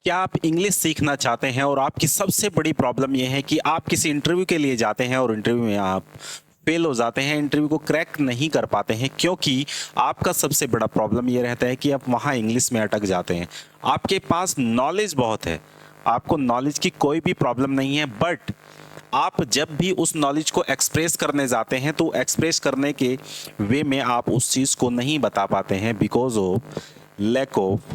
क्या आप इंग्लिश सीखना चाहते हैं और आपकी सबसे बड़ी प्रॉब्लम यह है कि आप किसी इंटरव्यू के लिए जाते हैं और इंटरव्यू में आप फेल हो जाते हैं, इंटरव्यू को क्रैक नहीं कर पाते हैं क्योंकि आपका सबसे बड़ा प्रॉब्लम ये रहता है कि आप वहाँ इंग्लिश में अटक जाते हैं। आपके पास नॉलेज बहुत है, आपको नॉलेज की कोई भी प्रॉब्लम नहीं है, बट आप जब भी उस नॉलेज को एक्सप्रेस करने जाते हैं तो एक्सप्रेस करने के वे में आप उस चीज़ को नहीं बता पाते हैं because of lack of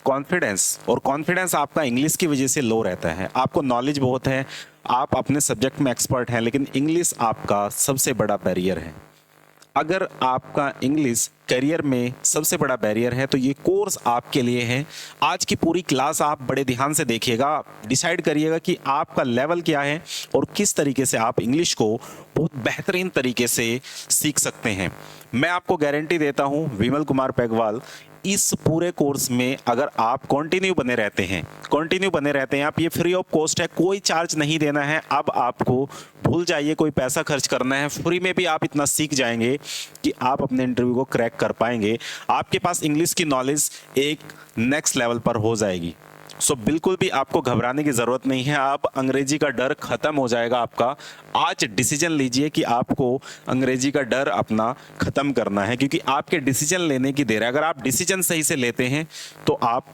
confidence. और कॉन्फिडेंस आपका इंग्लिश की वजह से लो रहता है। आपको नॉलेज बहुत है, आप अपने सब्जेक्ट में एक्सपर्ट हैं, लेकिन इंग्लिश आपका सबसे बड़ा बैरियर है। अगर आपका इंग्लिश करियर में सबसे बड़ा बैरियर है तो ये कोर्स आपके लिए है। आज की पूरी क्लास आप बड़े ध्यान से देखिएगा, डिसाइड करिएगा कि आपका लेवल क्या है और किस तरीके से आप इंग्लिश को बहुत बेहतरीन तरीके से सीख सकते हैं। मैं आपको गारंटी देता हूं, विमल कुमार पेगवाल, इस पूरे कोर्स में अगर आप कंटिन्यू बने रहते हैं आप, ये फ्री ऑफ कॉस्ट है, कोई चार्ज नहीं देना है। अब आपको भूल जाइए कोई पैसा खर्च करना है, फ्री में भी आप इतना सीख जाएंगे कि आप अपने इंटरव्यू को क्रैक कर पाएंगे। आपके पास इंग्लिश की नॉलेज एक नेक्स्ट लेवल पर हो जाएगी। सो बिल्कुल भी आपको घबराने की जरूरत नहीं है, आप अंग्रेजी का डर खत्म हो जाएगा आपका। आज डिसीजन लीजिए कि आपको अंग्रेजी का डर अपना खत्म करना है, क्योंकि आपके डिसीजन लेने की देर है। अगर आप डिसीजन सही से लेते हैं तो आप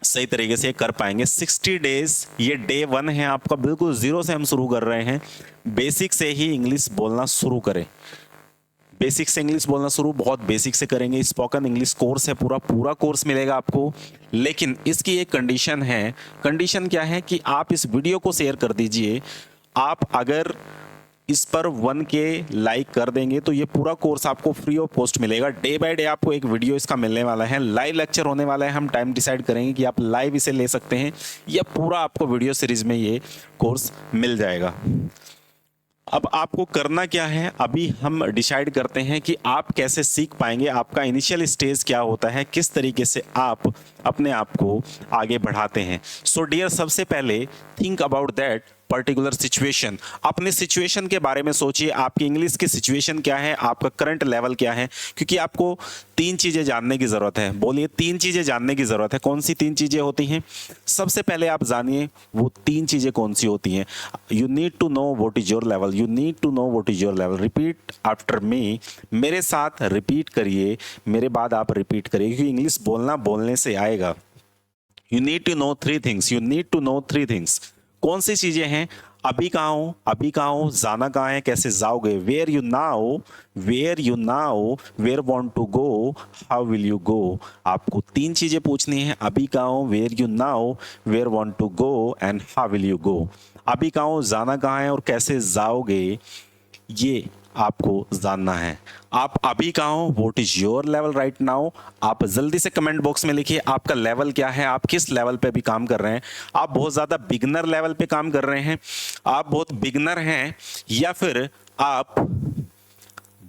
सही तरीके से कर पाएंगे। 60 डेज, ये डे 1 है आपका, बिल्कुल जीरो से हम शुरू कर रहे हैं। बेसिक से ही इंग्लिश बोलना शुरू करें, बेसिक से इंग्लिश बोलना शुरू, बहुत बेसिक से करेंगे। स्पोकन इंग्लिश कोर्स है, पूरा कोर्स मिलेगा आपको, लेकिन इसकी एक कंडीशन है। कंडीशन क्या है कि आप इस वीडियो को शेयर कर दीजिए। आप अगर इस पर 1K लाइक कर देंगे तो ये पूरा कोर्स आपको फ्री ऑफ कॉस्ट मिलेगा। डे बाय डे आपको एक वीडियो इसका मिलने वाला है, लाइव लेक्चर होने वाला है। हम टाइम डिसाइड करेंगे कि आप लाइव इसे ले सकते हैं या पूरा आपको वीडियो सीरीज में ये कोर्स मिल जाएगा। अब आपको करना क्या है, अभी हम डिसाइड करते हैं कि आप कैसे सीख पाएंगे, आपका इनिशियल स्टेज क्या होता है, किस तरीके से आप अपने आप को आगे बढ़ाते हैं। सो डियर, सबसे पहले think about that particular situation. अपने सिचुएशन के बारे में सोचिए, आपकी इंग्लिश की सिचुएशन क्या है, आपका करंट लेवल क्या है, क्योंकि आपको 3 चीजें जानने की जरूरत है। बोलिए, 3 चीजें जानने की जरूरत है। कौन सी 3 चीजें होती हैं? सबसे पहले आप जानिए वो 3 चीजें कौन सी होती हैं। You need to know what is your level, you need to know what is your level. Repeat after me, मेरे साथ रिपीट करिए, मेरे बाद आप रिपीट करिए, क्योंकि इंग्लिश बोलना बोलने से आएगा। You need to know 3 things, you need to know 3 things. कौन सी चीजें हैं? अभी कहाँ हो, अभी कहाँ हो, जाना कहाँ है, कैसे जाओगे, where you now, where you now, where want to go, how will you go. आपको 3 चीजें पूछनी है, अभी कहाँ हो, where you now, where want to go and how will you go. अभी कहाँ हो, जाना कहाँ है और कैसे जाओगे, ये आपको जानना है। आप अभी कहाँ हो, what is your level right now. आप जल्दी से कमेंट बॉक्स में लिखिए आपका लेवल क्या है, आप किस लेवल पे भी काम कर रहे हैं। आप बहुत ज्यादा बिगनर लेवल पे काम कर रहे हैं, आप बहुत बिगनर हैं, या फिर आप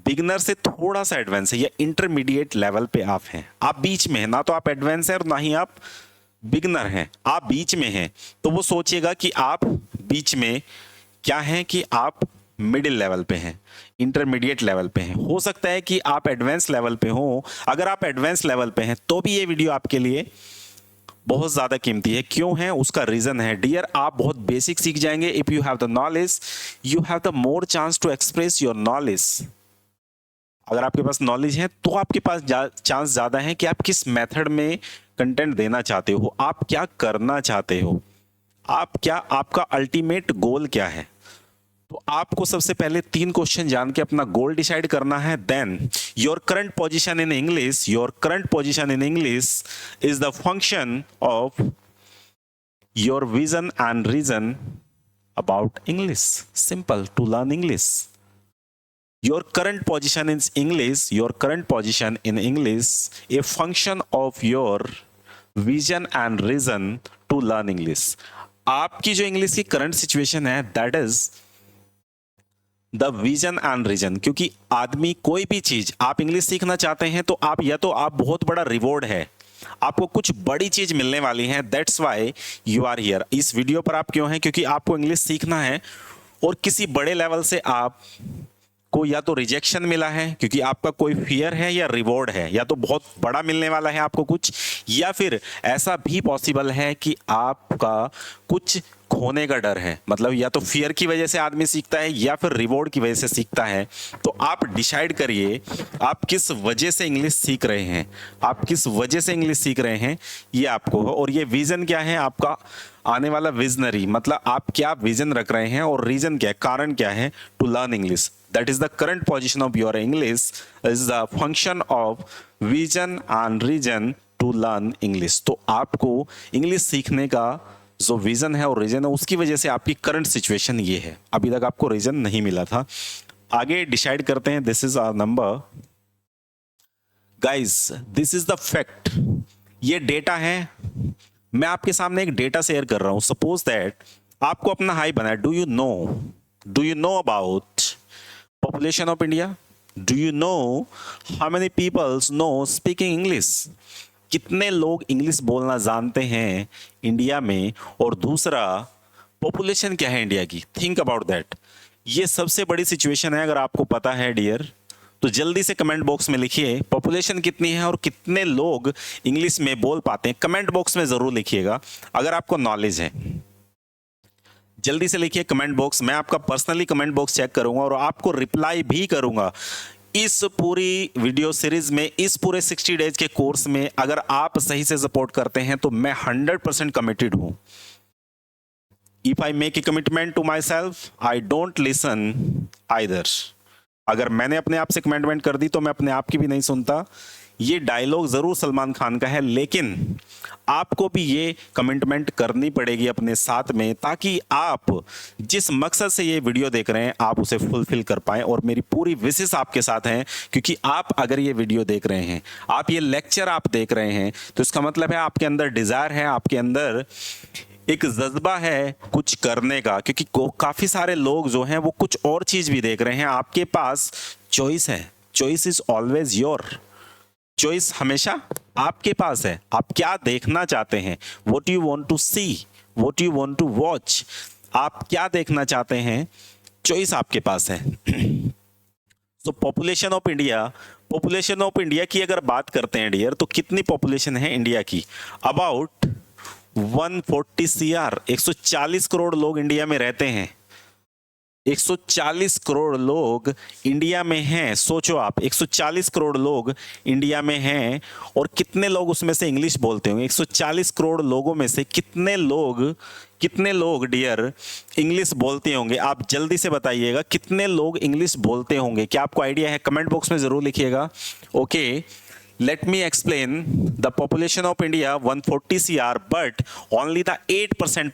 बिगनर से थोड़ा सा एडवांस है या इंटरमीडिएट लेवल पे आप हैं। आप बीच में हैं, ना तो आप एडवांस है और ना ही आप बिगनर हैं, आप बीच में हैं। तो वो सोचिएगा कि आप बीच में क्या हैं, कि आप मिडिल लेवल पे हैं, इंटरमीडिएट लेवल पे हैं। हो सकता है कि आप एडवांस लेवल पे हो। अगर आप एडवांस लेवल पे हैं तो भी ये वीडियो आपके लिए बहुत ज्यादा कीमती है। क्यों है? उसका रीजन है डियर, आप बहुत बेसिक सीख जाएंगे। If you have the knowledge, you have the more chance to express your knowledge. अगर आपके पास नॉलेज है तो आपके पास चांस ज्यादा है कि आप किस मेथड में कंटेंट देना चाहते हो, आप क्या करना चाहते हो, आपका अल्टीमेट गोल क्या है। तो आपको सबसे पहले 3 क्वेश्चन जान के अपना गोल डिसाइड करना है। Then your current position in English, your current position in English is the function of your vision and reason about English. Simple to learn English. Your current position in English, your current position in English, a function of your vision and reason to learn English. आपकी जो English की current situation है, that is the vision and reason. क्योंकि आदमी कोई भी चीज, आप इंग्लिश सीखना चाहते हैं तो आप, या तो आप बहुत बड़ा रिवॉर्ड है, आपको कुछ बड़ी चीज मिलने वाली है, that's why you are here. इस वीडियो पर आप क्यों हैं? क्योंकि आपको इंग्लिश सीखना है और किसी बड़े लेवल से आप आपको या तो रिजेक्शन मिला है क्योंकि आपका कोई फियर है, या रिवॉर्ड है, या तो बहुत बड़ा मिलने वाला है आपको कुछ, या फिर ऐसा भी पॉसिबल है कि आपका कुछ खोने का डर है। मतलब या तो फियर की वजह से आदमी सीखता है या फिर रिवॉर्ड की वजह से सीखता है। तो आप डिसाइड करिए आप किस वजह से इंग्लिश सीख रहे हैं, आप किस वजह से इंग्लिश सीख रहे हैं ये आपको। और ये विजन क्या है आपका आने वाला, विजनरी मतलब आप क्या विजन रख रहे हैं, और रीजन क्या है, कारण क्या है to learn English. That is the current position of your English is the function of vision and reason to learn English. तो आपको इंग्लिश सीखने का जो विजन है और रीजन है उसकी वजह से आपकी करंट सिचुएशन ये है। अभी तक आपको रीजन नहीं मिला था। आगे डिसाइड करते हैं। This is our number guys, this is the fact. ये डेटा है, मैं आपके सामने एक डेटा शेयर कर रहा हूं। सपोज दैट आपको अपना हाई बना है। Do you know about population of India? Do you know how many peoples know speaking English? कितने लोग इंग्लिश बोलना जानते हैं इंडिया में? और दूसरा, पॉपुलेशन क्या है इंडिया की? Think about that. ये सबसे बड़ी सिचुएशन है। अगर आपको पता है डियर तो जल्दी से कमेंट बॉक्स में लिखिए पॉपुलेशन कितनी है और कितने लोग इंग्लिश में बोल पाते हैं। कमेंट बॉक्स में जरूर लिखिएगा अगर आपको नॉलेज है। जल्दी से लिखिए कमेंट बॉक्स। मैं आपका पर्सनली कमेंट बॉक्स चेक करूंगा और आपको रिप्लाई भी करूंगा। इस पूरी वीडियो सीरीज में, इस पूरे 60 डेज के कोर्स में अगर आप सही से सपोर्ट करते हैं तो मैं 100% कमिटेड हूं। If I make a commitment to myself I don't listen either. अगर मैंने अपने आप से कमिटमेंट कर दी तो मैं अपने आप की भी नहीं सुनता। ये डायलॉग जरूर सलमान खान का है, लेकिन आपको भी ये कमिटमेंट करनी पड़ेगी अपने साथ में, ताकि आप जिस मकसद से ये वीडियो देख रहे हैं आप उसे फुलफिल कर पाएं। और मेरी पूरी विशेष आपके साथ है, क्योंकि आप अगर ये वीडियो देख रहे हैं, आप ये लेक्चर आप देख रहे हैं, तो इसका मतलब है आपके अंदर डिजायर है, आपके अंदर एक जज्बा है कुछ करने का। क्योंकि काफी सारे लोग जो हैं वो कुछ और चीज भी देख रहे हैं। आपके पास चॉइस है। Choice is always your. Choice हमेशा आपके पास है। आप क्या देखना चाहते हैं? What you want to see, what you want to watch. आप क्या देखना चाहते हैं, चॉइस आपके पास है। तो पॉपुलेशन ऑफ इंडिया की अगर बात करते हैं डियर, तो कितनी पॉपुलेशन है इंडिया की? अबाउट 140 CR, 140 करोड़ लोग इंडिया में रहते हैं। 140 करोड़ लोग इंडिया में हैं। सोचो आप, 140 करोड़ लोग इंडिया में हैं और कितने लोग उसमें से इंग्लिश बोलते होंगे? 140 करोड़ लोगों में से कितने लोग डियर इंग्लिश बोलते होंगे? आप जल्दी से बताइएगा कितने लोग इंग्लिश बोलते होंगे। क्या आपको आइडिया है? कमेंट बॉक्स में जरूर लिखिएगा। Okay, let me explain. The population of India 140 CR, but only the 8%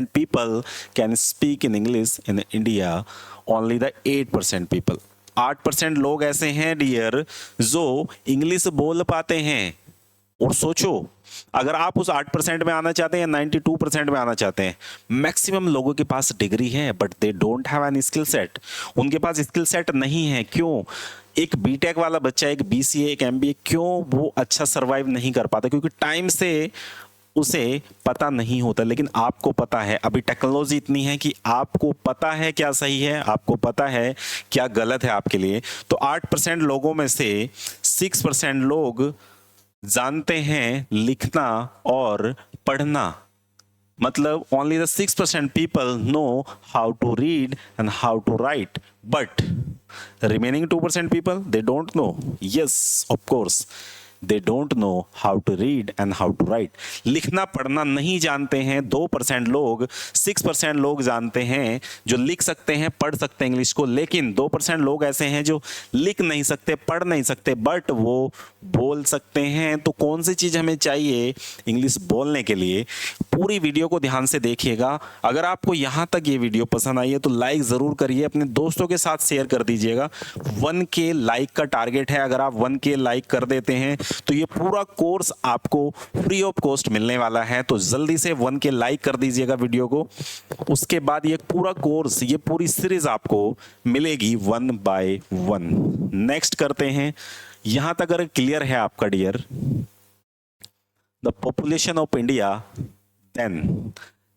people can speak in English in India. Only the 8% people. 8% लोग ऐसे हैं डियर जो इंग्लिश बोल पाते हैं। और सोचो, अगर आप उस 8% में आना चाहते हैं, 92% में आना चाहते हैं, मैक्सिमम लोगों के पास डिग्री है but they don't have an skill set. उनके पास स्किल सेट नहीं है। क्यों? एक बीटेक वाला बच्चा, एक बीसीए, एक एमबीए, क्यों वो अच्छा सरवाइव नहीं कर पाता? क्योंकि टाइम से उसे पता नहीं होता। लेकिन आपको पता है, अभी टेक्नोलॉजी इतनी है कि आपको पता है क्या सही है, आपको पता है क्या गलत है आपके लिए। तो 8% लोगों में से 6% लोग जानते हैं लिखना और पढ़ना। मतलब only the 6% people know how to read and how to write, but remaining 2% people, they don't know. Yes, of course, they don't know how to read and how to write. लिखना पढ़ना नहीं जानते हैं 2% लोग। 6% लोग जानते हैं, जो लिख सकते हैं, पढ़ सकते हैं इंग्लिश को। लेकिन 2% लोग ऐसे हैं जो लिख नहीं सकते, पढ़ नहीं सकते, बट वो बोल सकते हैं। तो कौन सी चीज़ हमें चाहिए इंग्लिश बोलने के लिए? पूरी वीडियो को ध्यान से देखिएगा। अगर आपको यहाँ तक ये वीडियो पसंद आई है तो लाइक ज़रूर करिए, अपने दोस्तों के साथ शेयर कर दीजिएगा। 1K लाइक का टारगेट है। अगर आप 1K लाइक कर देते हैं तो ये पूरा कोर्स आपको फ्री ऑफ कॉस्ट मिलने वाला है। तो जल्दी से 1K लाइक कर दीजिएगा वीडियो को। उसके बाद ये पूरा कोर्स, ये पूरी सीरीज आपको मिलेगी 1 by 1। नेक्स्ट करते हैं। यहां तक अगर क्लियर है आपका dear the population of India, then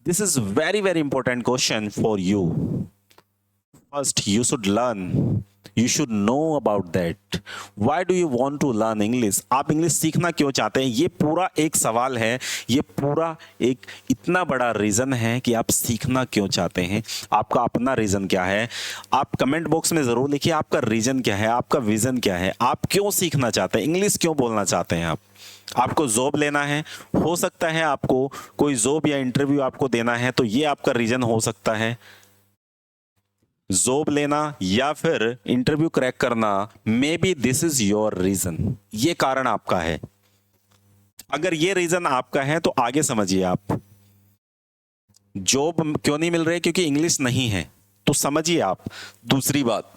this is very very important question for you. First, you should learn. You should know about that. Why do you want to learn English? आप English सीखना क्यों चाहते हैं? ये पूरा एक सवाल है, ये पूरा एक इतना बड़ा रीज़न है कि आप सीखना क्यों चाहते हैं। आपका अपना रीज़न क्या है? आप कमेंट बॉक्स में ज़रूर लिखिए आपका रीज़न क्या है, आपका विज़न क्या है, आप क्यों सीखना चाहते हैं, इंग्लिश क्यों बोलना चाहते हैं आप। आपको जॉब लेना है, हो सकता है आपको कोई जॉब या इंटरव्यू आपको देना है, तो ये आपका रीज़न हो सकता है। जॉब लेना या फिर इंटरव्यू क्रैक करना, maybe this is your reason, ये कारण आपका है। अगर ये रीजन आपका है तो आगे समझिए आप। जॉब क्यों नहीं मिल रही? क्योंकि इंग्लिश नहीं है, तो समझिए आप। दूसरी बात,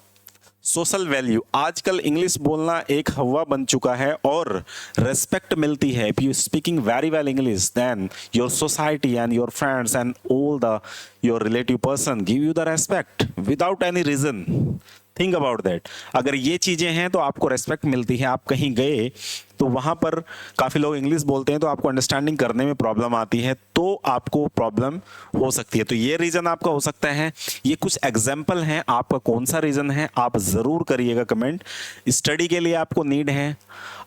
सोशल वैल्यू। आजकल इंग्लिश बोलना एक हवा बन चुका है और रेस्पेक्ट मिलती है। If you speaking very well English, then your society and your friends and all the your relative person give you the respect without any reason. Think about that. अगर ये चीज़ें हैं तो आपको रेस्पेक्ट मिलती है। आप कहीं गए तो वहाँ पर काफ़ी लोग इंग्लिश बोलते हैं तो आपको अंडरस्टैंडिंग करने में प्रॉब्लम आती है, तो आपको प्रॉब्लम हो सकती है। तो ये रीज़न आपका हो सकता है। ये कुछ एग्जाम्पल हैं, आपका कौन सा रीज़न है आप ज़रूर करिएगा कमेंट। स्टडी के लिए आपको नीड है,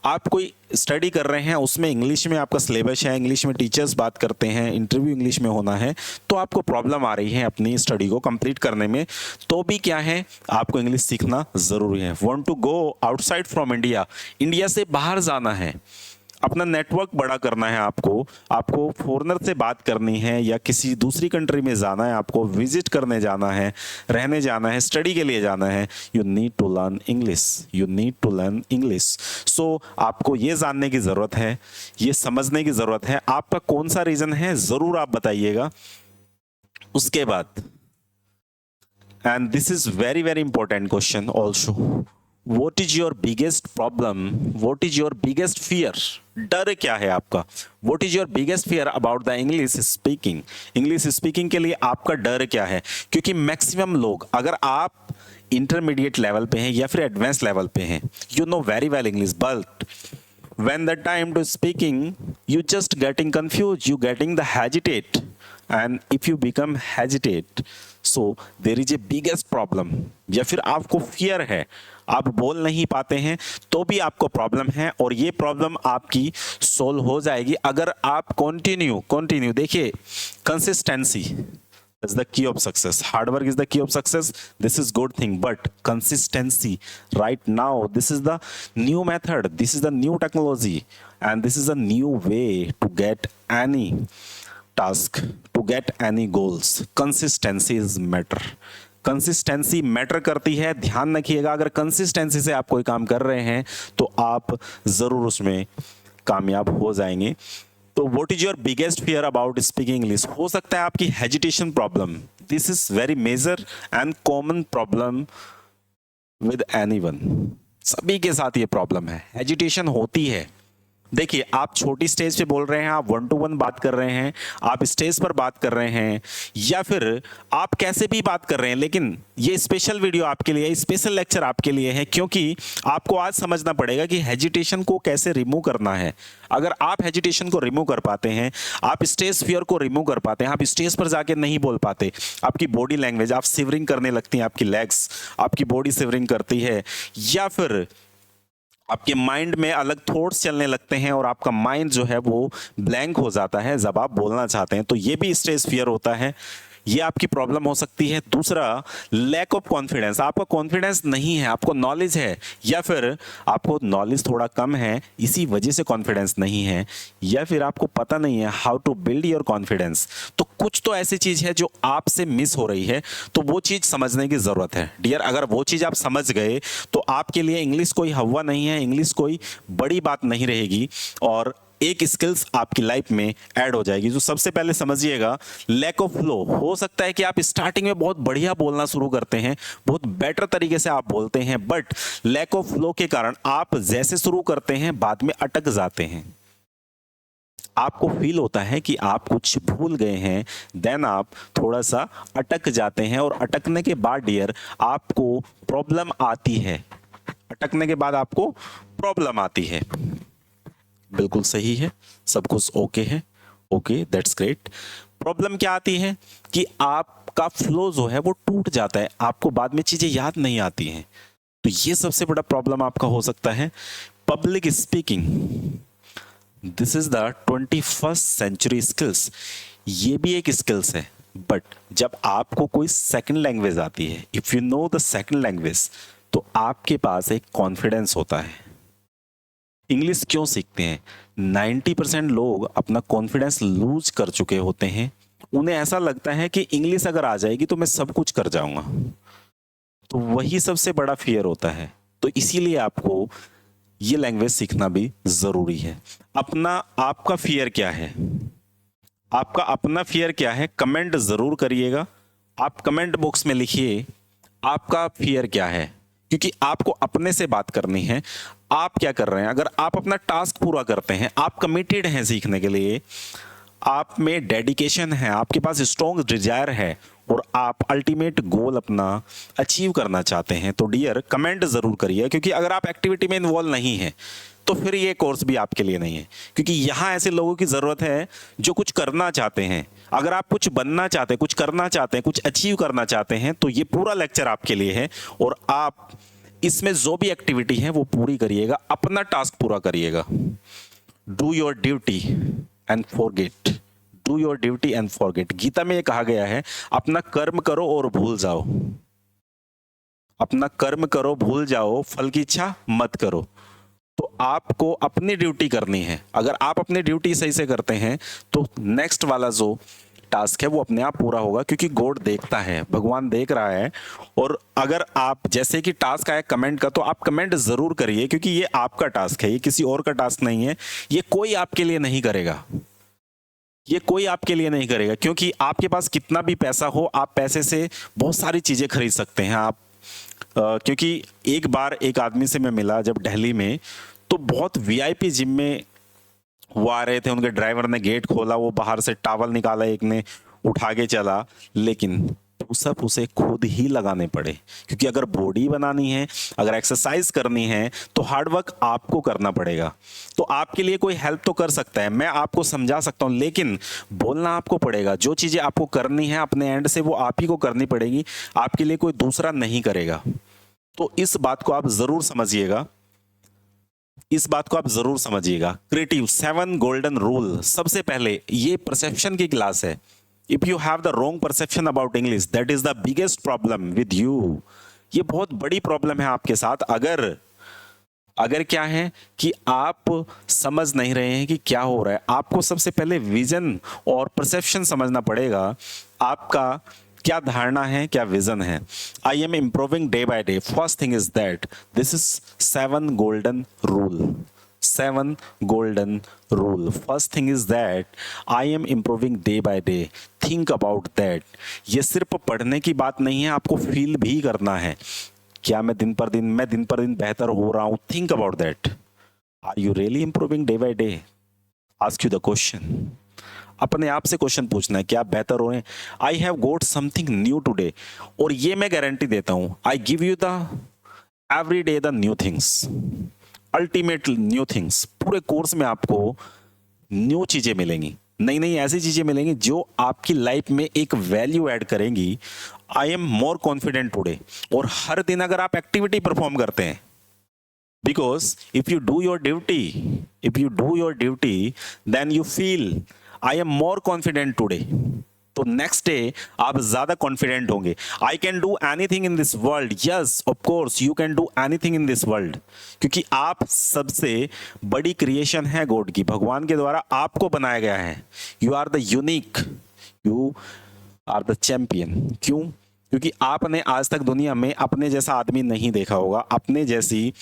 आप कोई स्टडी कर रहे हैं, उसमें इंग्लिश में आपका सिलेबस है, इंग्लिश में टीचर्स बात करते हैं, इंटरव्यू इंग्लिश में होना है, तो आपको प्रॉब्लम आ रही है अपनी स्टडी को कंप्लीट करने में, तो भी क्या है, आपको इंग्लिश सीखना ज़रूरी है। Want to go outside from India, India से बाहर जाना है, अपना नेटवर्क बड़ा करना है, आपको फॉरेनर से बात करनी है या किसी दूसरी कंट्री में जाना है, आपको विजिट करने जाना है, रहने जाना है, स्टडी के लिए जाना है, you need to learn English, you need to learn English. So आपको ये जानने की ज़रूरत है, ये समझने की ज़रूरत है, आपका कौन सा रीज़न है ज़रूर आप बताइएगा। उसके बाद, and this is very very important question also, What is your biggest problem? What is your biggest fear? डर क्या है आपका? What is your biggest fear about the English speaking? English speaking के लिए आपका डर क्या है? क्योंकि मैक्सिमम लोग, अगर आप इंटरमीडिएट लेवल पे हैं या फिर एडवांस लेवल पे हैं, you know very well English, but when the time to speaking, you just getting confused, you getting the hesitate, and if you become hesitate, so there is a biggest problem, या फिर आपको fear है, आप बोल नहीं पाते हैं, तो भी आपको प्रॉब्लम है, और ये प्रॉब्लम आपकी सोल्व हो जाएगी अगर आप कंटिन्यू देखिए, consistency is the key of success. Hard work is the key of success. This is good thing, but consistency right now, this is the new method, this is the new technology, and this is a new way to get any task, to get any goals. Consistency is matter. Consistency matter करती है, ध्यान रखिएगा। अगर consistency से आप कोई काम कर रहे हैं तो आप ज़रूर उसमें कामयाब हो जाएंगे। तो what is your biggest fear about speaking English? हो सकता है आपकी hesitation problem, this is very major and common problem with anyone. सभी के साथ ये प्रॉब्लम है, हेजिटेशन होती है। देखिए, आप छोटी स्टेज पे बोल रहे हैं, आप 1-to-1 बात कर रहे हैं, आप स्टेज पर बात कर रहे हैं, या फिर आप कैसे भी बात कर रहे हैं, लेकिन ये स्पेशल वीडियो आपके लिए, स्पेशल लेक्चर आपके लिए है, क्योंकि आपको आज समझना पड़ेगा कि हेजिटेशन को कैसे रिमूव करना है। अगर आप हेजिटेशन को रिमूव कर पाते हैं, आप स्टेज फियर को रिमूव कर पाते हैं, आप स्टेज पर जाके नहीं बोल पाते, आपकी बॉडी लैंग्वेज, आप सिवरिंग करने लगती हैं, आपकी लेग्स, आपकी बॉडी सिवरिंग करती है, या फिर आपके माइंड में अलग थॉट्स चलने लगते हैं और आपका माइंड जो है वो ब्लैंक हो जाता है जब आप बोलना चाहते हैं, तो ये भी स्टेज फियर होता है, ये आपकी प्रॉब्लम हो सकती है। दूसरा, लैक ऑफ कॉन्फिडेंस, आपका कॉन्फिडेंस नहीं है, आपको नॉलेज है या फिर आपको नॉलेज थोड़ा कम है, इसी वजह से कॉन्फिडेंस नहीं है, या फिर आपको पता नहीं है how to build your confidence. तो कुछ तो ऐसी चीज़ है जो आपसे मिस हो रही है, तो वो चीज़ समझने की ज़रूरत है डियर। अगर वो चीज़ आप समझ गए तो आपके लिए इंग्लिश कोई हवा नहीं है, इंग्लिश कोई बड़ी बात नहीं रहेगी, और एक स्किल्स आपकी लाइफ में ऐड हो जाएगी। जो सबसे पहले समझिएगा, लैक ऑफ फ्लो। हो सकता है कि आप स्टार्टिंग में बहुत बढ़िया बोलना शुरू करते हैं, बहुत बेटर तरीके से आप बोलते हैं, बट लैक ऑफ फ्लो के कारण आप जैसे शुरू करते हैं बाद में अटक जाते हैं। आपको फील होता है कि आप कुछ भूल गए हैं, देन आप थोड़ा सा अटक जाते हैं, और अटकने के बाद डियर आपको प्रॉब्लम आती है, अटकने के बाद आपको प्रॉब्लम आती है। बिल्कुल सही है, सब कुछ ओके है, ओके, दैट्स ग्रेट। प्रॉब्लम क्या आती है कि आपका फ्लो जो है वो टूट जाता है, आपको बाद में चीजें याद नहीं आती हैं। तो ये सबसे बड़ा प्रॉब्लम आपका हो सकता है। Public speaking, this is the 21st century skills. ये भी एक स्किल्स है, बट जब आपको कोई सेकंड लैंग्वेज आती है, if you know the second language, तो आपके पास एक कॉन्फिडेंस होता है। इंग्लिश क्यों सीखते हैं? 90% लोग अपना कॉन्फिडेंस लूज कर चुके होते हैं। उन्हें ऐसा लगता है कि इंग्लिश अगर आ जाएगी तो मैं सब कुछ कर जाऊंगा। तो वही सबसे बड़ा फियर होता है। तो इसीलिए आपको ये लैंग्वेज सीखना भी जरूरी है। आपका फियर क्या है? आपका अपना फियर क्या है? कमेंट जरूर करिएगा। आप कमेंट बॉक्स में लिखिए आपका फियर क्या है, क्योंकि आपको अपने से बात करनी है। आप क्या कर रहे हैं? अगर आप अपना टास्क पूरा करते हैं, आप कमिटेड हैं सीखने के लिए, आप में डेडिकेशन है, आपके पास स्ट्रॉन्ग डिजायर है और आप अल्टीमेट गोल अपना अचीव करना चाहते हैं, तो डियर कमेंट जरूर करिए। क्योंकि अगर आप एक्टिविटी में इन्वॉल्व नहीं है तो फिर ये कोर्स भी आपके लिए नहीं है। क्योंकि यहाँ ऐसे लोगों की जरूरत है जो कुछ करना चाहते हैं। अगर आप कुछ बनना चाहते हैं, कुछ करना चाहते हैं, कुछ अचीव करना चाहते हैं, तो ये पूरा लेक्चर आपके लिए है। और आप इसमें जो भी एक्टिविटी है वो पूरी करिएगा, अपना टास्क पूरा करिएगा। Do your duty and forget, do your duty and forget. Gita में ये कहा गया है, अपना कर्म करो और भूल जाओ। अपना कर्म करो, भूल जाओ, फल की इच्छा मत करो। तो आपको अपनी ड्यूटी करनी है। अगर आप अपनी ड्यूटी सही से करते हैं तो नेक्स्ट वाला जो टास्क है वो अपने आप पूरा होगा, क्योंकि गॉड देखता है, भगवान देख रहा है। और अगर आप जैसे कि टास्क आया कमेंट का, तो आप कमेंट जरूर करिए, क्योंकि ये आपका टास्क है, ये किसी और का टास्क नहीं है। ये कोई आपके लिए नहीं करेगा, ये कोई आपके लिए नहीं करेगा। क्योंकि आपके पास कितना भी पैसा हो, आप पैसे से बहुत सारी चीजें खरीद सकते हैं। आप क्योंकि एक बार एक आदमी से मैं मिला जब दिल्ली में, तो बहुत वीआईपी जिम में वो आ रहे थे, उनके ड्राइवर ने गेट खोला, वो बाहर से टॉवल निकाला, एक ने उठा के चला, लेकिन पुशअप उसे खुद ही लगाने पड़े। क्योंकि अगर बॉडी बनानी है, अगर एक्सरसाइज करनी है, तो हार्ड वर्क आपको करना पड़ेगा। तो आपके लिए कोई हेल्प तो कर सकता है, मैं आपको समझा सकता हूं, लेकिन बोलना आपको पड़ेगा। जो चीजें आपको करनी है अपने एंड से, वो आप ही को करनी पड़ेगी, आपके लिए कोई दूसरा नहीं करेगा। तो इस बात को आप जरूर समझिएगा, इस बात को आप जरूर समझिएगा। Creative 7 golden rule. सबसे पहले ये परसेप्शन की क्लास है। If you have the wrong perception about English, that is the biggest problem with you. ये बहुत बड़ी प्रॉब्लम है आपके साथ। अगर क्या है कि आप समझ नहीं रहे हैं कि क्या हो रहा है, आपको सबसे पहले विजन और परसेप्शन समझना पड़ेगा। आपका क्या धारणा है, क्या विजन है। I am improving day by day. First thing is that this is 7 golden rule. 7 golden rule. First thing is that I am improving day by day. Think about that. ये सिर्फ पढ़ने की बात नहीं है, आपको फील भी करना है। क्या मैं दिन पर दिन बेहतर हो रहा हूं? Think about that. Are you really improving day by day? Ask you the question. अपने आप से क्वेश्चन पूछना है, क्या आप बेहतर हो रहे हैं? I have got something new today. और ये मैं गारंटी देता हूं, आई give you the every day the new things, ultimate new things. पूरे कोर्स में आपको न्यू चीजें मिलेंगी, नई नई ऐसी चीजें मिलेंगी जो आपकी लाइफ में एक वैल्यू ऐड करेंगी। I am more confident today. और हर दिन अगर आप एक्टिविटी परफॉर्म करते हैं, because if you do your duty then you feel I am more confident today. तो नेक्स्ट डे आप ज्यादा कॉन्फिडेंट होंगे। I can do anything in this world. Yes of course you can do anything in this world, क्योंकि आप सबसे बड़ी creation है God की, भगवान के द्वारा आपको बनाया गया है। You are the unique, you are the champion. क्यों? क्योंकि आपने आज तक दुनिया में अपने जैसा आदमी नहीं देखा होगा, अपने जैसी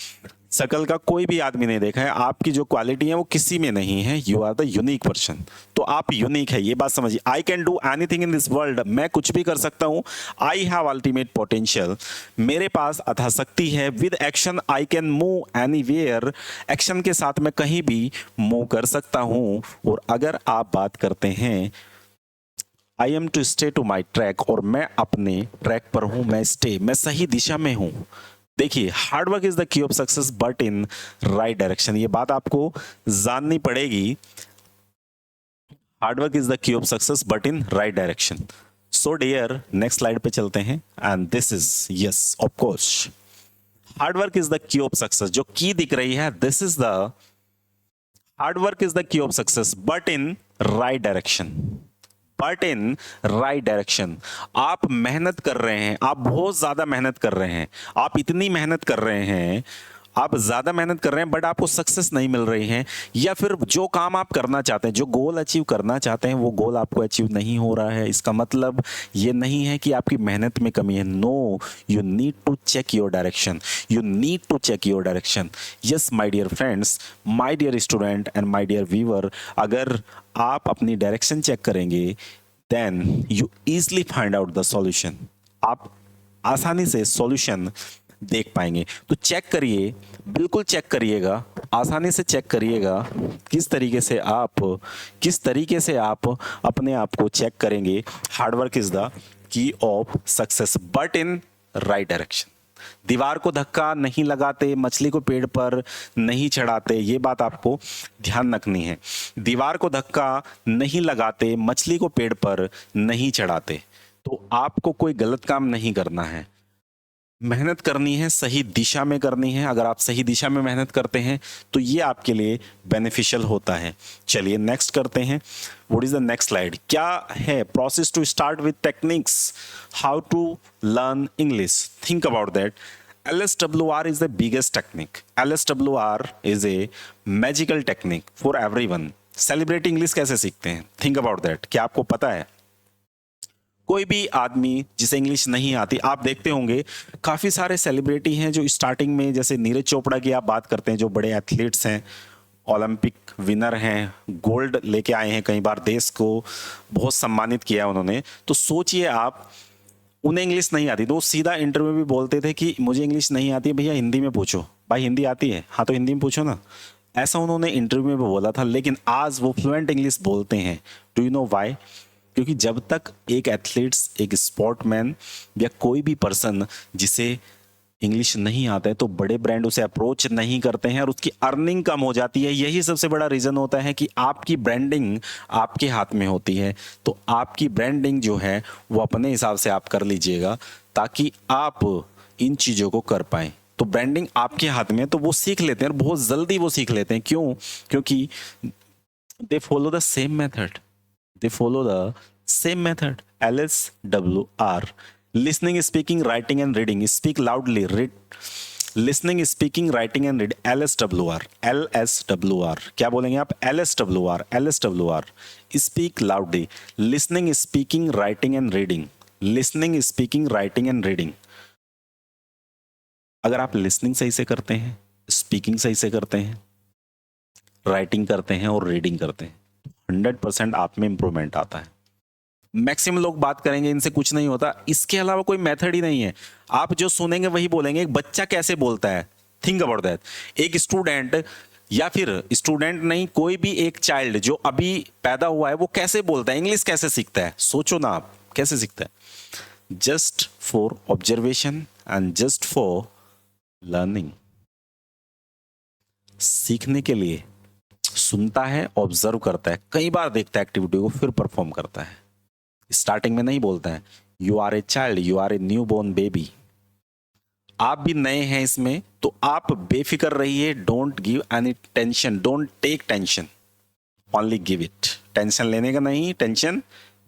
शकल का कोई भी आदमी नहीं देखा है। आपकी जो क्वालिटी है वो किसी में नहीं है। You are the unique person. तो आप यूनिक है, ये बात समझिए। I can do anything in this world. मैं कुछ भी कर सकता हूँ। I have ultimate potential. मेरे पास अथाह शक्ति है। With action I can move anywhere. Action के साथ मैं कहीं भी मूव कर सकता हूँ। और अगर आप बात करते हैं I am to stay to my track, और मैं अपने ट्रैक पर हूं, मैं सही दिशा में हूं। देखिए, hard work is the key of success but in right direction. ये बात आपको जाननी पड़ेगी। Hard work is the key of success but in right direction. So dear, next slide पे चलते हैं and this is yes of course hard work is the key of success. जो की दिख रही है, this is the hard work is the key of success but in right direction. But in right direction. आप मेहनत कर रहे हैं, आप बहुत ज्यादा मेहनत कर रहे हैं, आप इतनी मेहनत कर रहे हैं, आप ज्यादा मेहनत कर रहे हैं बट आपको सक्सेस नहीं मिल रही है, या फिर जो काम आप करना चाहते हैं, जो गोल अचीव करना चाहते हैं, वो गोल आपको अचीव नहीं हो रहा है। इसका मतलब ये नहीं है कि आपकी मेहनत में कमी है। No, you need to check your direction, you need to check your direction. Yes my dear friends, my dear student and my dear viewer, अगर आप अपनी डायरेक्शन चेक करेंगे then you easily find out the solution. आप आसानी से solution देख पाएंगे। तो चेक करिए, बिल्कुल चेक करिएगा, आसानी से चेक करिएगा किस तरीके से आप अपने आप को चेक करेंगे। Hard work is the key of success but in right direction. दीवार को धक्का नहीं लगाते, मछली को पेड़ पर नहीं चढ़ाते, ये बात आपको ध्यान रखनी है। दीवार को धक्का नहीं लगाते, मछली को पेड़ पर नहीं चढ़ाते। तो आपको कोई गलत काम नहीं करना है, मेहनत करनी है, सही दिशा में करनी है। अगर आप सही दिशा में मेहनत करते हैं तो ये आपके लिए बेनिफिशियल होता है। चलिए नेक्स्ट करते हैं। What is the next slide? क्या है process to start with techniques how to learn English? Think about that. LSWR is the biggest technique. LSWR is a magical technique for everyone. Celebrity English कैसे सीखते हैं? Think about that. क्या आपको पता है? कोई भी आदमी जिसे इंग्लिश नहीं आती, आप देखते होंगे काफ़ी सारे सेलिब्रिटी हैं जो स्टार्टिंग में, जैसे नीरज चोपड़ा की आप बात करते हैं, जो बड़े एथलीट्स हैं, ओलंपिक विनर हैं, गोल्ड लेके आए हैं, कई बार देश को बहुत सम्मानित किया उन्होंने। तो सोचिए आप, उन्हें इंग्लिश नहीं आती तो वो सीधा इंटरव्यू में भी बोलते थे कि मुझे इंग्लिश नहीं आती है, भैया हिंदी में पूछो। भाई हिंदी आती है? हाँ तो हिंदी में पूछो ना। ऐसा उन्होंने इंटरव्यू में भी बोला था, लेकिन आज वो फ्लुएंट इंग्लिश बोलते हैं। Do you know why? क्योंकि जब तक एक एथलीट्स, एक स्पोर्टमैन या कोई भी पर्सन जिसे इंग्लिश नहीं आता है तो बड़े ब्रांड उसे अप्रोच नहीं करते हैं और उसकी अर्निंग कम हो जाती है। यही सबसे बड़ा रीज़न होता है कि आपकी ब्रांडिंग आपके हाथ में होती है। तो आपकी ब्रांडिंग जो है वो अपने हिसाब से आप कर लीजिएगा ताकि आप इन चीज़ों को कर पाएँ। तो ब्रांडिंग आपके हाथ में है, तो वो सीख लेते हैं और बहुत जल्दी वो सीख लेते हैं। क्यों? क्योंकि they follow the same method. They follow the same method. LSWR. Listening, speaking, writing and reading. Speak loudly. Read. Listening, speaking, writing and read. LSWR. LSWR. क्या बोलेंगे आप? LSWR. LSWR. Speak loudly. Listening, speaking, writing and reading. Listening, speaking, writing and reading. अगर आप listening सही से करते हैं, speaking सही से करते हैं, writing करते हैं और reading करते हैं, 100% आप में इंप्रूवमेंट आता है। मैक्सिमम लोग बात करेंगे इनसे कुछ नहीं होता, इसके अलावा कोई मेथड ही नहीं है। आप जो सुनेंगे वही बोलेंगे। एक बच्चा कैसे बोलता है? Think about that. एक स्टूडेंट, या फिर स्टूडेंट नहीं, कोई भी एक चाइल्ड जो अभी पैदा हुआ है वो कैसे बोलता है? इंग्लिश कैसे सीखता है? सोचो ना आप, कैसे सीखता है? Just for observation and just for learning. सीखने के लिए सुनता है, ऑब्जर्व करता है, कई बार देखता है एक्टिविटी को, फिर परफॉर्म करता है। स्टार्टिंग में नहीं बोलता है you are a child, you are a new born baby. आप भी नए हैं इसमें, तो आप बेफिक्र रहिए। Don't give any tension, don't take tension, only give it. Tension लेने का नहीं, टेंशन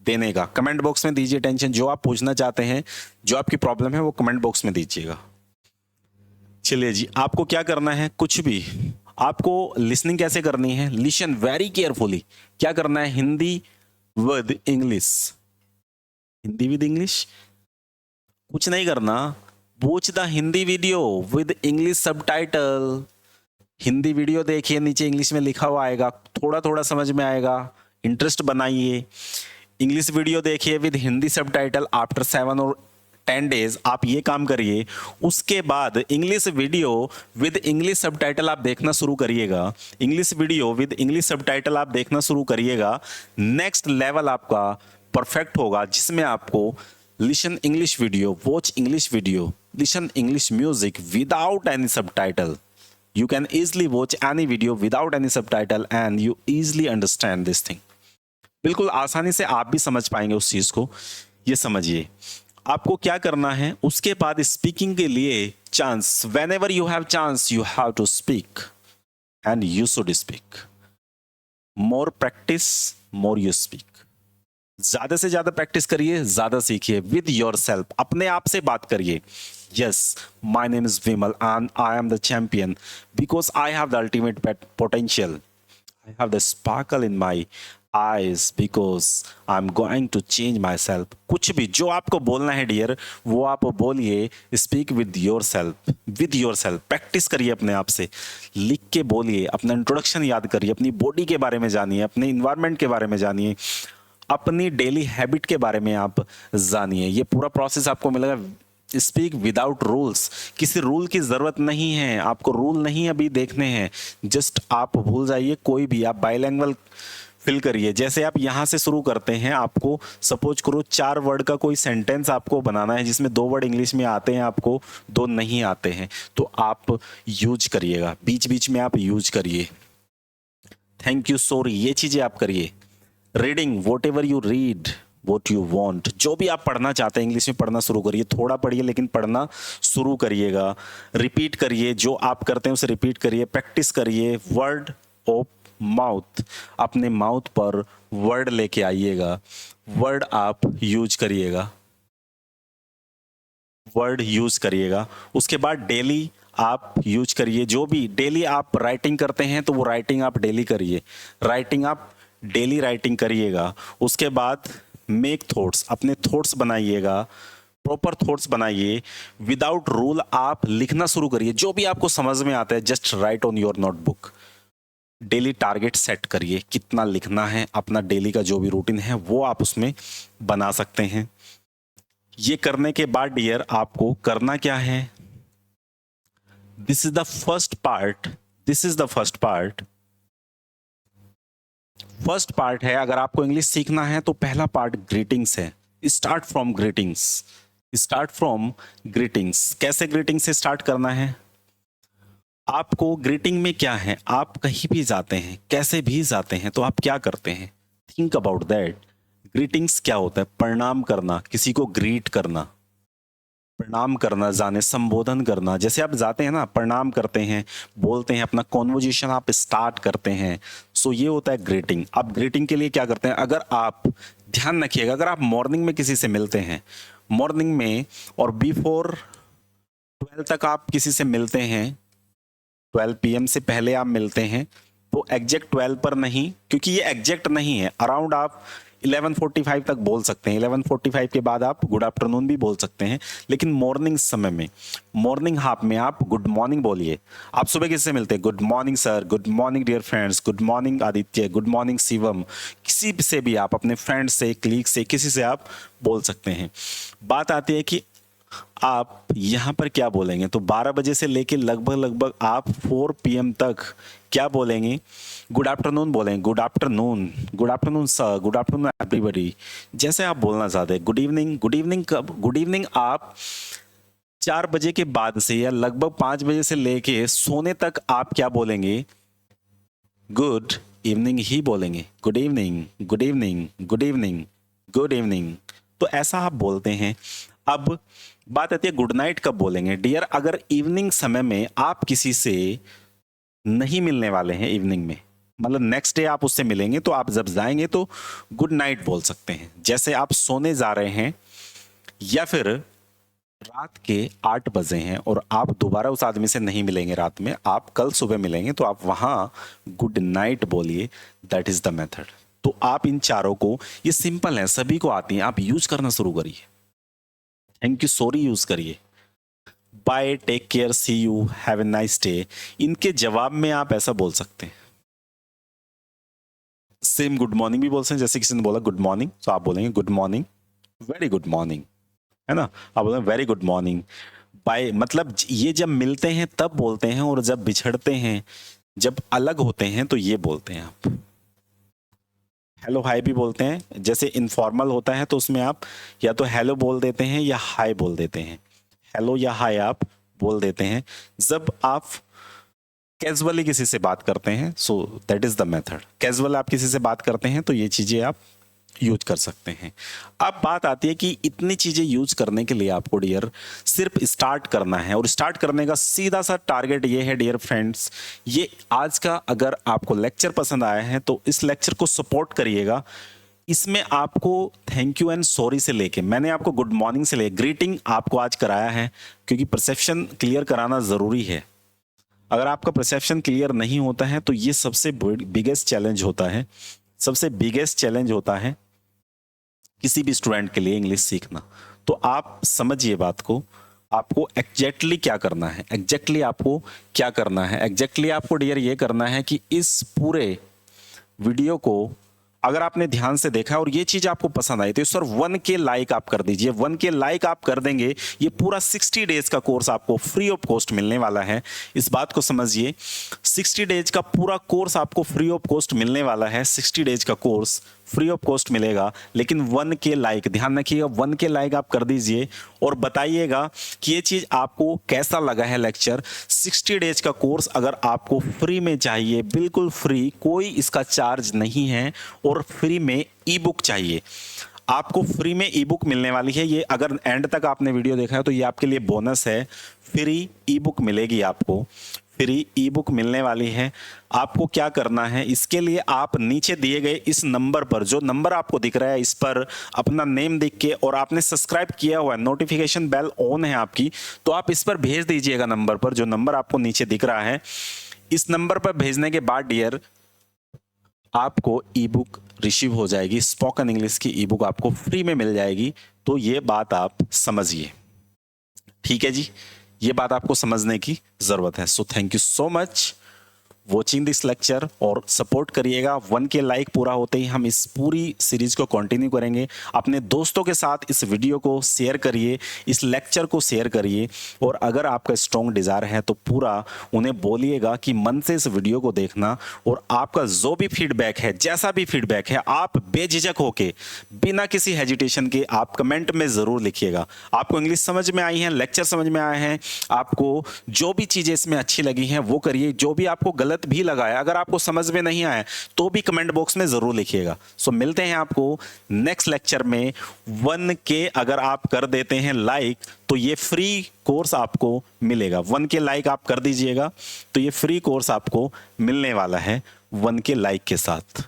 देने का। कमेंट बॉक्स में दीजिए टेंशन, जो आप पूछना चाहते हैं, जो आपकी प्रॉब्लम है वो कमेंट बॉक्स में दीजिएगा। चलिए जी, आपको क्या करना है? कुछ भी। आपको लिसनिंग कैसे करनी है? Listen very carefully. क्या करना है? Hindi with English. Hindi with English कुछ नहीं करना। Watch the Hindi video with English subtitle. Hindi video देखिए, नीचे इंग्लिश में लिखा हुआ आएगा, थोड़ा थोड़ा समझ में आएगा। इंटरेस्ट बनाइए। इंग्लिश वीडियो देखिए विद हिंदी सबटाइटल। आफ्टर 7 और 10 डेज आप ये काम करिए। उसके बाद English video with English subtitle आप देखना शुरू करिएगा। English video with English subtitle आप देखना शुरू करिएगा। नेक्स्ट लेवल आपका परफेक्ट होगा, जिसमें आपको listen English video, watch English video, listen English music without any subtitle. You can easily watch any video without any subtitle and you easily understand this thing. बिल्कुल आसानी से आप भी समझ पाएंगे उस चीज को। ये समझिए आपको क्या करना है। उसके बाद स्पीकिंग के लिए chance, whenever you have chance you have to speak and you should speak. More practice more you speak. ज्यादा से ज्यादा प्रैक्टिस करिए, ज्यादा सीखिए। विद योर सेल्फ, अपने आप से बात करिए। Yes, my name is Vimal and I am the champion because I have the ultimate potential. I have the sparkle in my eyes because I'm going to change myself। कुछ भी जो आपको बोलना है डियर, वो आप बोलिए। Speak with your self, with your self. Practice करिए अपने आप से, लिख के बोलिए। अपना इंट्रोडक्शन याद करिए, अपनी बॉडी के बारे में जानिए, अपने इन्वायरमेंट के बारे में जानिए, अपनी डेली हैबिट के बारे में आप जानिए। ये पूरा प्रोसेस आपको मिलेगा। स्पीक विदाउट रूल्स, किसी रूल की जरूरत नहीं है आपको। रूल नहीं अभी देखने हैं, जस्ट आप भूल जाइए कोई भी। आप बाइलैंग्वेज फिल करिए। जैसे आप यहाँ से शुरू करते हैं, आपको सपोज करो 4 वर्ड का कोई सेंटेंस आपको बनाना है जिसमें 2 वर्ड इंग्लिश में आते हैं, आपको 2 नहीं आते हैं, तो आप यूज करिएगा, बीच बीच में आप यूज करिए। थैंक यू, सॉरी, ये चीजें आप करिए। Reading, what ever you read what you want, जो भी आप पढ़ना चाहते हैं इंग्लिश में पढ़ना शुरू करिए। थोड़ा पढ़िए लेकिन पढ़ना शुरू करिएगा। रिपीट करिए, जो आप करते हैं उसे रिपीट करिए। प्रैक्टिस करिए। वर्ड ऑफ माउथ, अपने माउथ पर वर्ड लेके आइएगा। वर्ड आप यूज करिएगा, वर्ड यूज करिएगा। उसके बाद डेली आप यूज करिए। जो भी डेली आप राइटिंग करते हैं तो वो राइटिंग आप डेली करिए। राइटिंग आप डेली राइटिंग करिएगा। उसके बाद मेक थॉट्स, अपने थॉट्स बनाइएगा, प्रॉपर थॉट्स बनाइए। विदाउट रूल आप लिखना शुरू करिए। जो भी आपको समझ में आता है just right on your notebook. Daily target set करिए, कितना लिखना है। अपना डेली का जो भी रूटीन है वो आप उसमें बना सकते हैं। ये करने के बाद डियर आपको करना क्या है, this is the first part, this is the first part. First part है, अगर आपको इंग्लिश सीखना है तो पहला पार्ट ग्रीटिंग्स है। Start from greetings, start from greetings. कैसे ग्रीटिंग से स्टार्ट करना है आपको। ग्रीटिंग में क्या है, आप कहीं भी जाते हैं, कैसे भी जाते हैं, तो आप क्या करते हैं, थिंक अबाउट दैट। ग्रीटिंग्स क्या होता है, प्रणाम करना, किसी को ग्रीट करना, प्रणाम करना, जाने संबोधन करना। जैसे आप जाते हैं ना, प्रणाम करते हैं, बोलते हैं, अपना कॉन्वर्जेशन आप स्टार्ट करते हैं। सो ये होता है ग्रीटिंग। आप ग्रीटिंग के लिए क्या करते हैं, अगर आप ध्यान रखिएगा, अगर आप मॉर्निंग में किसी से मिलते हैं, मॉर्निंग में और बिफोर 12 तक आप किसी से मिलते हैं, 12 PM से पहले आप मिलते हैं, तो एग्जैक्ट 12 पर नहीं, क्योंकि ये एग्जैक्ट नहीं है। अराउंड आप 11:45 तक बोल सकते हैं। 11:45 के बाद आप गुड आफ्टरनून भी बोल सकते हैं। लेकिन मॉर्निंग समय में, मॉर्निंग हाफ में आप गुड मॉर्निंग बोलिए। आप सुबह किससे मिलते हैं, good morning sir, good morning dear friends, good morning Aditya, good morning Shivam. किसी से भी आप, अपने फ्रेंड से, क्लीग से, किसी से आप बोल सकते हैं। बात आती है कि आप यहां पर क्या बोलेंगे, तो 12 बजे से लेके लगभग आप 4 PM तक क्या बोलेंगे, गुड आफ्टरनून बोलेंगे। Good afternoon, good afternoon sir, good afternoon everybody, जैसे आप बोलना चाहते हैं। गुड इवनिंग, गुड इवनिंग कब, गुड इवनिंग आप 4 बजे के बाद से या लगभग 5 बजे से लेके सोने तक आप क्या बोलेंगे, गुड इवनिंग ही बोलेंगे। Good evening, good evening, good evening, good evening. तो ऐसा आप बोलते हैं। अब बात आती है गुड नाइट कब बोलेंगे। डियर, अगर इवनिंग समय में आप किसी से नहीं मिलने वाले हैं, इवनिंग में मतलब नेक्स्ट डे आप उससे मिलेंगे, तो आप जब जाएंगे तो गुड नाइट बोल सकते हैं। जैसे आप सोने जा रहे हैं या फिर रात के 8 बजे हैं और आप दोबारा उस आदमी से नहीं मिलेंगे रात में, आप कल सुबह मिलेंगे, तो आप वहां गुड नाइट बोलिए। That is the method. तो आप इन चारों को, ये सिंपल है, सभी को आती हैं, आप यूज करना शुरू करिए। थैंक यू, सॉरी यूज करिए। Bye, take care, see you, have a nice day. इनके जवाब में आप ऐसा बोल सकते हैं। सेम गुड मॉर्निंग भी बोल सकते हैं। जैसे किसी ने बोला गुड मॉर्निंग, तो आप बोलेंगे good morning, very good morning, है ना। आप बोलेंगे वेरी गुड मॉर्निंग। बाय मतलब ये जब मिलते हैं तब बोलते हैं, और जब बिछड़ते हैं, जब अलग होते हैं, तो ये बोलते हैं आप। हेलो हाय भी बोलते हैं। जैसे इनफॉर्मल होता है तो उसमें आप या तो हेलो बोल देते हैं या हाय बोल देते हैं। हेलो या हाय आप बोल देते हैं जब आप कैजुअली किसी से बात करते हैं। So that is the method. Casual आप किसी से बात करते हैं तो ये चीजें आप यूज कर सकते हैं। अब बात आती है कि इतनी चीजें यूज करने के लिए आपको डियर सिर्फ स्टार्ट करना है, और स्टार्ट करने का सीधा सा टारगेट ये है डियर फ्रेंड्स, ये आज का अगर आपको लेक्चर पसंद आया है तो इस लेक्चर को सपोर्ट करिएगा। इसमें आपको थैंक यू एंड सॉरी से लेके मैंने आपको गुड मॉर्निंग से लेके ग्रीटिंग आपको आज कराया है, क्योंकि परसेप्शन क्लियर कराना जरूरी है। अगर आपका परसेप्शन क्लियर नहीं होता है तो ये सबसे बिगेस्ट चैलेंज होता है, सबसे बिगेस्ट चैलेंज होता है किसी भी स्टूडेंट के लिए इंग्लिश सीखना। तो आप समझिए बात को, आपको एग्जैक्टली क्या करना है, एग्जैक्टली आपको क्या करना है, एग्जैक्टली आपको डियर ये करना है कि इस पूरे वीडियो को अगर आपने ध्यान से देखा और ये चीज आपको पसंद आई तो सर 1K लाइक आप कर दीजिए। 1K लाइक आप कर देंगे, ये पूरा 60 डेज का कोर्स आपको फ्री ऑफ कॉस्ट मिलने वाला है। इस बात को समझिए, 60 डेज का पूरा कोर्स आपको फ्री ऑफ कॉस्ट मिलने वाला है। 60 डेज का कोर्स फ्री ऑफ कॉस्ट मिलेगा, लेकिन 1K लाइक, ध्यान रखिएगा 1K लाइक आप कर दीजिए और बताइएगा कि ये चीज आपको कैसा लगा है लेक्चर। 60 डेज का कोर्स अगर आपको फ्री में चाहिए, बिल्कुल फ्री, कोई इसका चार्ज नहीं है, और फ्री में ई बुक चाहिए, आपको फ्री में ई बुक मिलने वाली है। ये अगर एंड तक आपने वीडियो देखा है तो ये आपके लिए बोनस है, फ्री ई बुक मिलेगी आपको, फ्री ई बुक मिलने वाली है। आपको क्या करना है, इसके लिए आप नीचे दिए गए इस नंबर पर, जो नंबर आपको दिख रहा है इस पर अपना नेम लिख के, और आपने सब्सक्राइब किया हुआ है, नोटिफिकेशन बेल ऑन है आपकी, तो आप इस पर भेज दीजिएगा नंबर पर, जो नंबर आपको नीचे दिख रहा है। इस नंबर पर भेजने के बाद डियर आपको ई बुक रिसीव हो जाएगी, स्पोकन इंग्लिश की ई बुक आपको फ्री में मिल जाएगी। तो ये बात आप समझिए, ठीक है जी, ये बात आपको समझने की जरूरत है। So thank you so much watching this lecture, और सपोर्ट करिएगा। 1K लाइक पूरा होते ही हम इस पूरी सीरीज को कंटिन्यू करेंगे। अपने दोस्तों के साथ इस वीडियो को शेयर करिए, इस लेक्चर को शेयर करिए, और अगर आपका स्ट्रॉन्ग डिजायर है तो पूरा उन्हें बोलिएगा कि मन से इस वीडियो को देखना, और आपका जो भी फीडबैक है, जैसा भी फीडबैक है, आप बेझिझक होके, बिना किसी हेजिटेशन के आप कमेंट में जरूर लिखिएगा। आपको इंग्लिश समझ में आई है, लेक्चर समझ में आए हैं, आपको जो भी चीजें इसमें अच्छी लगी हैं वो करिए, जो भी आपको गलत भी लगा है, अगर आपको समझ में नहीं आया तो भी कमेंट बॉक्स में जरूर लिखिएगा। सो मिलते हैं आपको नेक्स्ट लेक्चर में। 1K अगर आप कर देते हैं लाइक तो ये फ्री कोर्स आपको मिलेगा। 1K लाइक आप कर दीजिएगा तो ये फ्री कोर्स आपको मिलने वाला है 1K लाइक के साथ।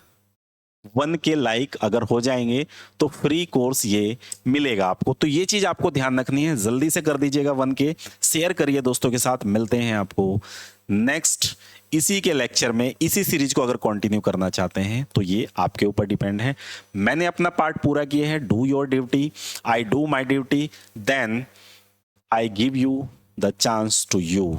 1K लाइक अगर हो जाएंगे तो फ्री कोर्स ये मिलेगा आपको। तो ये चीज आपको ध्यान रखनी है, जल्दी से कर दीजिएगा 1K, शेयर करिए दोस्तों के साथ। मिलते हैं आपको नेक्स्ट इसी के लेक्चर में। इसी सीरीज को अगर कंटिन्यू करना चाहते हैं तो ये आपके ऊपर डिपेंड है। मैंने अपना पार्ट पूरा किया है, do your duty, I do my duty, then I give you the chance to you.